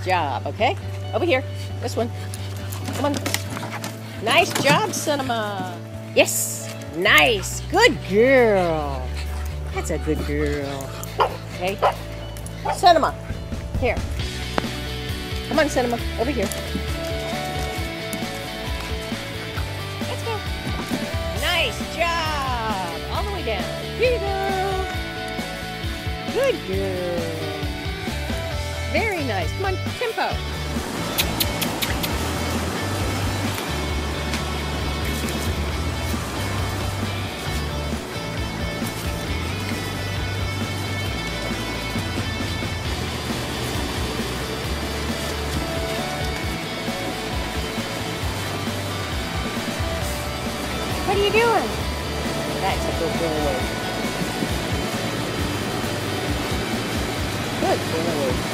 job, okay? Over here. This one. Come on. Nice job, Cinema. Yes. Nice. Good girl. That's a good girl. Okay. Cinema. Here. Come on, Cinema. Over here. Let's go. Nice job. All the way down. Here you go. Good girl. Very nice. Come on, tempo. What are you doing? That's a good boy. Good boy.